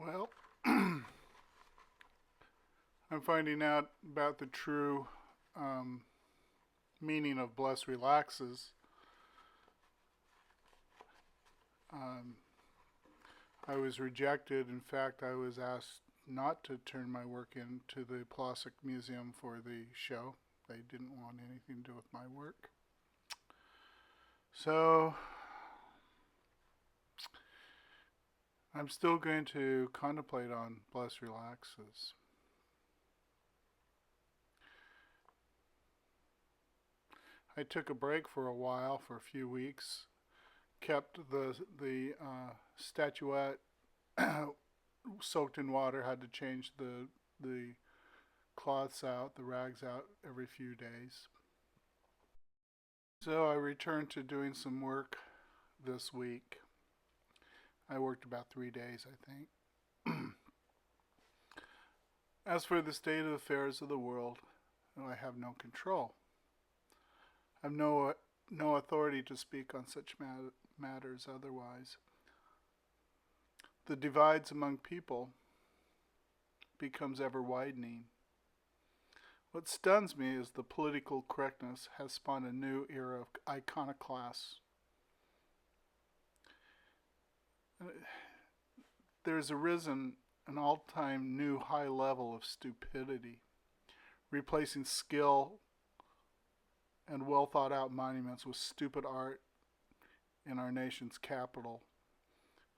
Well, I'm finding out about the true um, meaning of bless relaxes. Um, I was rejected. In fact, I was asked not to turn my work into the Plastic Museum for the show. They didn't want anything to do with my work. So I'm still going to contemplate on bless relaxes. I took a break for a while, for a few weeks, kept the statuette soaked in water, had to change the cloths out, the rags out every few days. So I returned to doing some work this week. I worked about 3 days, I think. As for the state of affairs of the world, I have no control. I have no authority to speak on such matters otherwise. The divides among people becomes ever widening. What stuns me is the political correctness has spawned a new era of iconoclasts. There's arisen an all-time new high level of stupidity, replacing skill and well thought out monuments with stupid art in our nation's capital.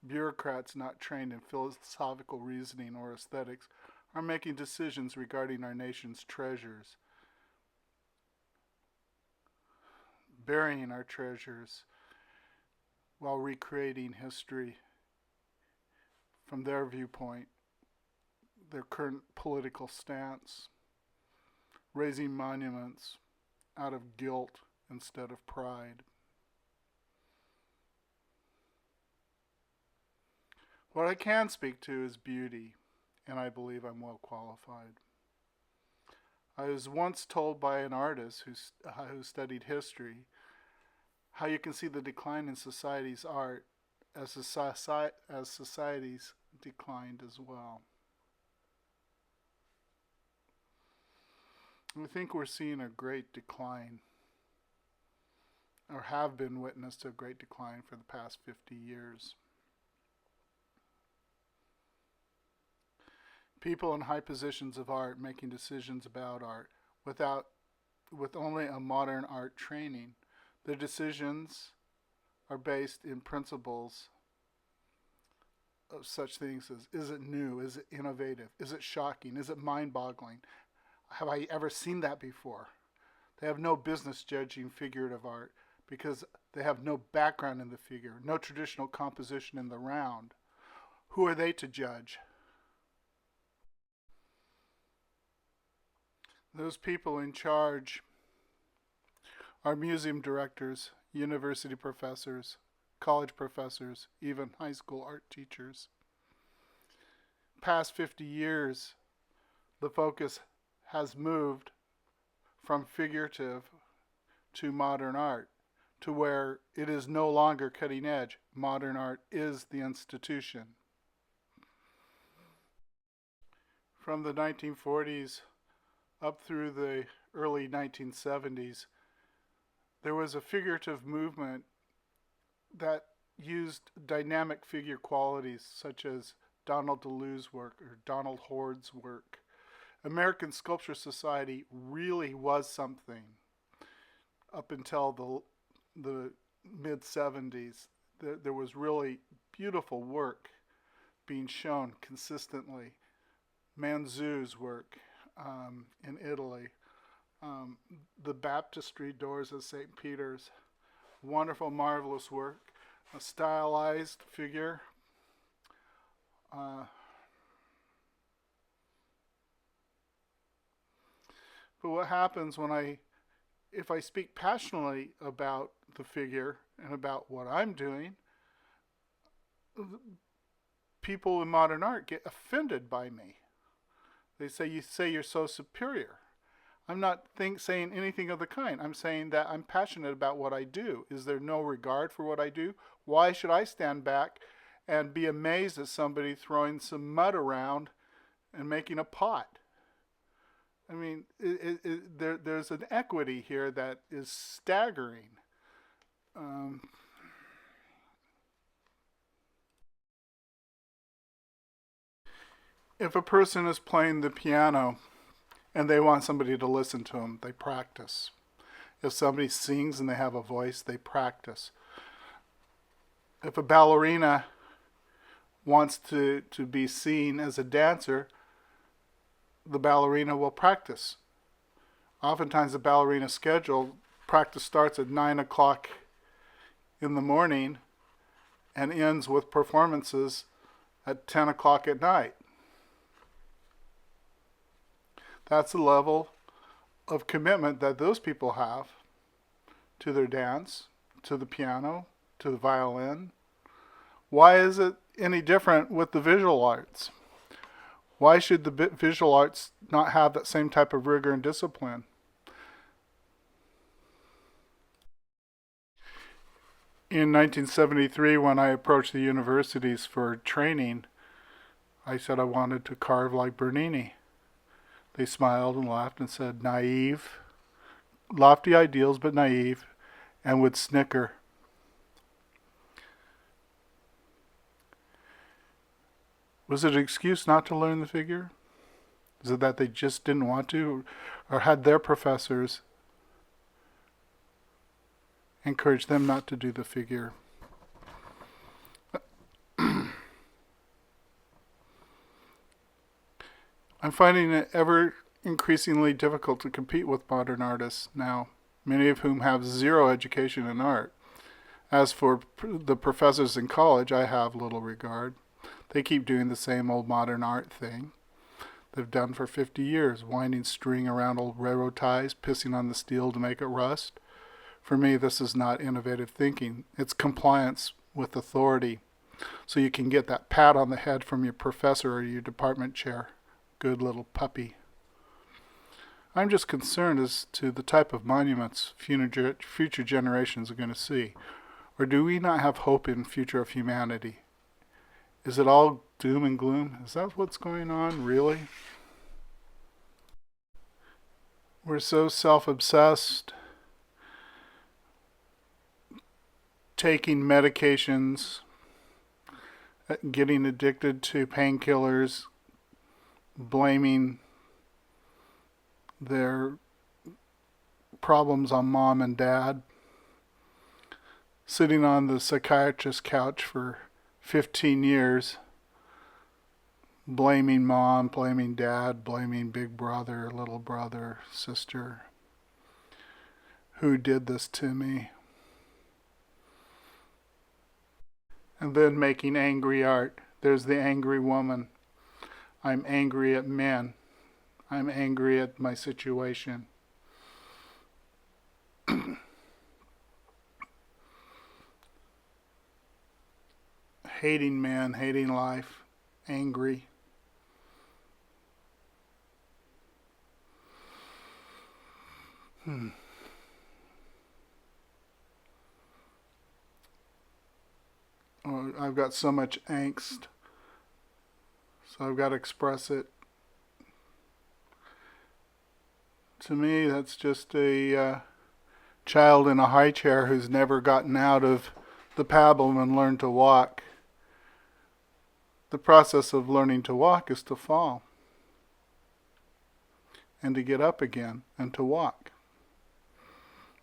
Bureaucrats not trained in philosophical reasoning or aesthetics are making decisions regarding our nation's treasures, burying our treasures while recreating history from their viewpoint, their current political stance, raising monuments out of guilt instead of pride. What I can speak to is beauty, and I believe I'm well qualified. I was once told by an artist who studied history how you can see the decline in society's art as societies declined as well. I think we're seeing a great decline, or have been witness to a great decline for the past 50 years. People in high positions of art making decisions about art with only a modern art training. Their decisions are based in principles of such things as, is it new, is it innovative, is it shocking, is it mind-boggling, have I ever seen that before? They have no business judging figurative art because they have no background in the figure, no traditional composition in the round. Who are they to judge? Those people in charge are museum directors, university professors, college professors, even high school art teachers. Past 50 years, the focus has moved from figurative to modern art, to where it is no longer cutting edge. Modern art is the institution. From the 1940s up through the early 1970s, there was a figurative movement that used dynamic figure qualities such as Donald DeLue's work or Donald Hord's work. American Sculpture Society really was something up until the mid-70s. There was really beautiful work being shown consistently. Manzou's work in Italy, the baptistry doors of St. Peter's, wonderful, marvelous work, a stylized figure. But what happens if I speak passionately about the figure and about what I'm doing, people in modern art get offended by me. They say, you say you're so superior. I'm not saying anything of the kind. I'm saying that I'm passionate about what I do. Is there no regard for what I do? Why should I stand back and be amazed at somebody throwing some mud around and making a pot. I mean, there's an equity here that is staggering. Um, if a person is playing the piano and they want somebody to listen to them, they practice. If somebody sings and they have a voice, they practice. If a ballerina wants to be seen as a dancer, the ballerina will practice. Oftentimes the ballerina schedule, practice starts at 9 o'clock in the morning and ends with performances at 10 o'clock at night. That's the level of commitment that those people have to their dance, to the piano, to the violin. Why is it any different with the visual arts? Why should the visual arts not have that same type of rigor and discipline? In 1973, when I approached the universities for training, I said I wanted to carve like Bernini. They smiled and laughed and said, naive, lofty ideals but naive, and would snicker. Was it an excuse not to learn the figure? Is it that they just didn't want to? Or had their professors encouraged them not to do the figure? I'm finding it ever increasingly difficult to compete with modern artists now, many of whom have zero education in art. As for the professors in college, I have little regard. They keep doing the same old modern art thing they've done for 50 years, winding string around old railroad ties, pissing on the steel to make it rust. For me, this is not innovative thinking. It's compliance with authority, so you can get that pat on the head from your professor or your department chair. Good little puppy. I'm just concerned as to the type of monuments future generations are going to see. Or do we not have hope in the future of humanity? Is it all doom and gloom? Is that what's going on, really? We're so self-obsessed, taking medications, getting addicted to painkillers, blaming their problems on mom and dad, sitting on the psychiatrist's couch for 15 years, blaming mom, blaming dad, blaming big brother, little brother, sister. Who did this to me? And then making angry art. There's the angry woman. I'm angry at men. I'm angry at my situation. Hating men, hating life, angry. Oh, I've got so much angst, so I've got to express it. To me, that's just a child in a high chair who's never gotten out of the paddle and learned to walk. The process of learning to walk is to fall and to get up again and to walk.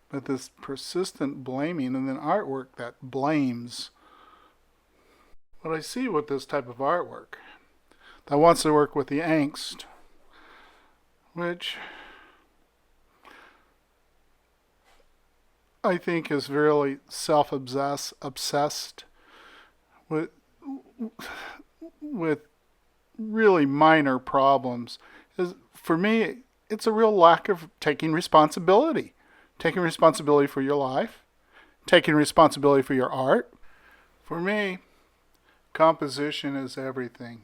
But this persistent blaming and then artwork that blames. What I see with this type of artwork that wants to work with the angst, which I think is really self-obsessed with really minor problems. For me, it's a real lack of taking responsibility. Taking responsibility for your life. Taking responsibility for your art. For me, composition is everything.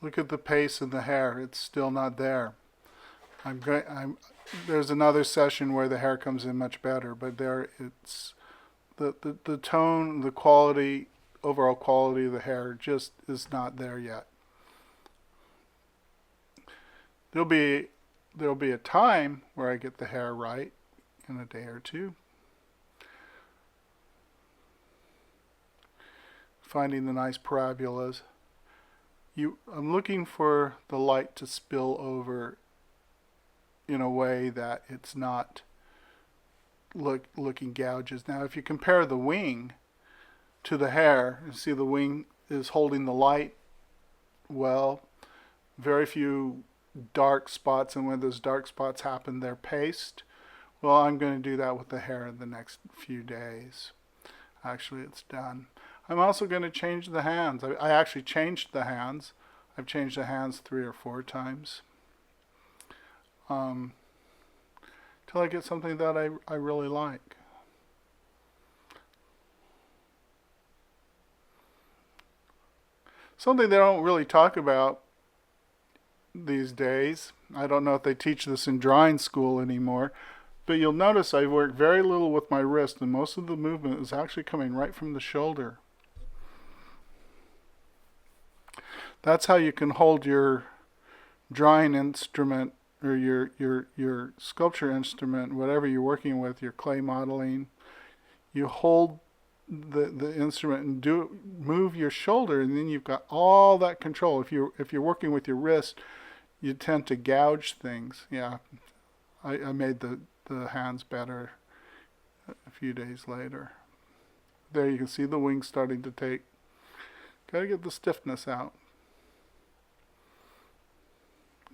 Look at the pace in the hair. It's still not there. there's another session where the hair comes in much better, but there it's the tone, the quality, overall quality of the hair just is not there yet. There'll be there'll be a time where I get the hair right in a day or two. Finding the nice parabolas. I'm looking for the light to spill over in a way that it's not looking gouges. Now, if you compare the wing to the hair, you see the wing is holding the light well. Very few dark spots, and when those dark spots happen, they're paste. Well, I'm going to do that with the hair in the next few days. Actually, it's done. I'm also going to change the hands. I actually changed the hands. I've changed the hands 3 or 4 times. Till I get something that I really like. Something they don't really talk about these days. I don't know if they teach this in drawing school anymore, but you'll notice I work very little with my wrist, and most of the movement is actually coming right from the shoulder. That's how you can hold your drawing instrument or your sculpture instrument, whatever you're working with, your clay modeling. You hold the instrument and move your shoulder, and then you've got all that control. If you're working with your wrist, you tend to gouge things. Yeah, I made the hands better a few days later. There you can see the wings starting to take. Got to get the stiffness out.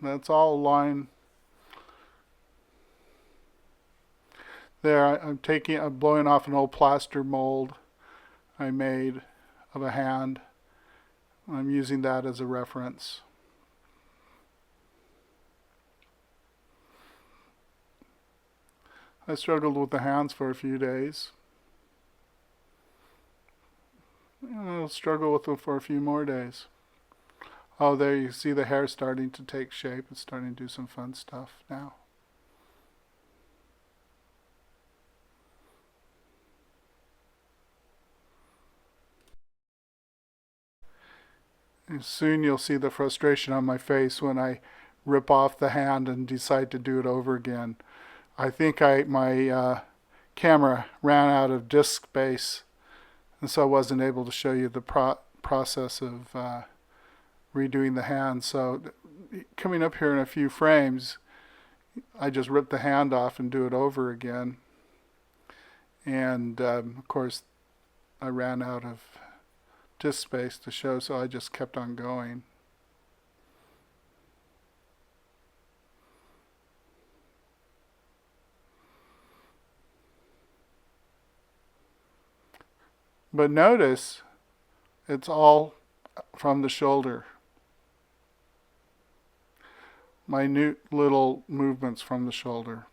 That's all line. There, I'm blowing off an old plaster mold I made of a hand. I'm using that as a reference. I struggled with the hands for a few days. And I'll struggle with them for a few more days. Oh, there you see the hair starting to take shape. It's starting to do some fun stuff now. And soon you'll see the frustration on my face when I rip off the hand and decide to do it over again. I think my camera ran out of disk space, and so I wasn't able to show you the process of redoing the hand. So coming up here in a few frames, I just rip the hand off and do it over again. And of course, I ran out of disk space to show, so I just kept on going. But notice, it's all from the shoulder. Minute little movements from the shoulder.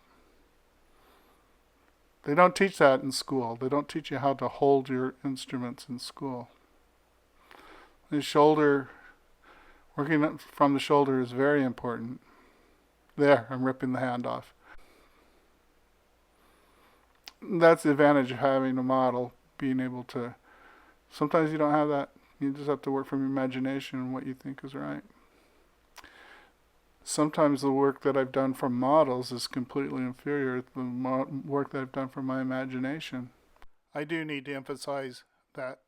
They don't teach that in school. They don't teach you how to hold your instruments in school. The shoulder, working from the shoulder is very important. There, I'm ripping the hand off. That's the advantage of having a model, being able to, sometimes you don't have that. You just have to work from your imagination and what you think is right. Sometimes the work that I've done from models is completely inferior to the work that I've done from my imagination. I do need to emphasize that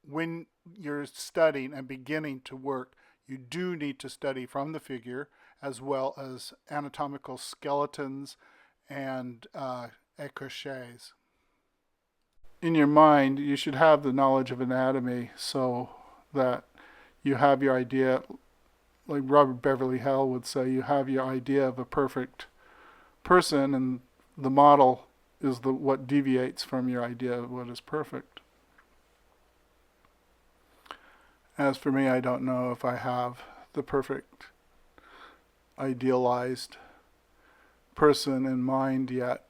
when you're studying and beginning to work, you do need to study from the figure as well as anatomical skeletons and écorchés. In your mind, you should have the knowledge of anatomy so that you have your idea, like Robert Beverly Hale would say, you have your idea of a perfect person, and the model is what deviates from your idea of what is perfect. As for me, I don't know if I have the perfect idealized person in mind yet.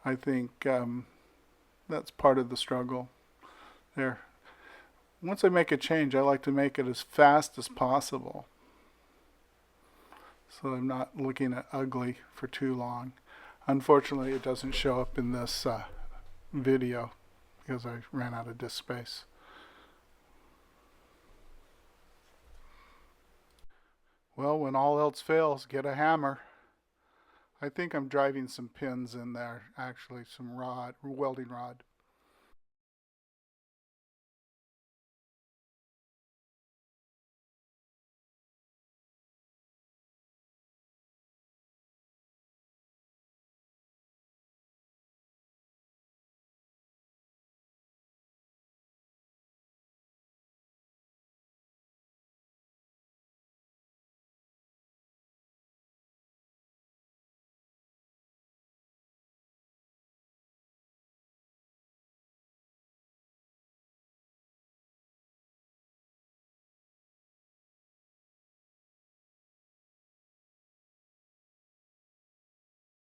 I think that's part of the struggle there. Once I make a change, I like to make it as fast as possible. so I'm not looking at ugly for too long. Unfortunately, it doesn't show up in this video because I ran out of disk space. Well, when all else fails, get a hammer. I think I'm driving some pins in there, actually some welding rod.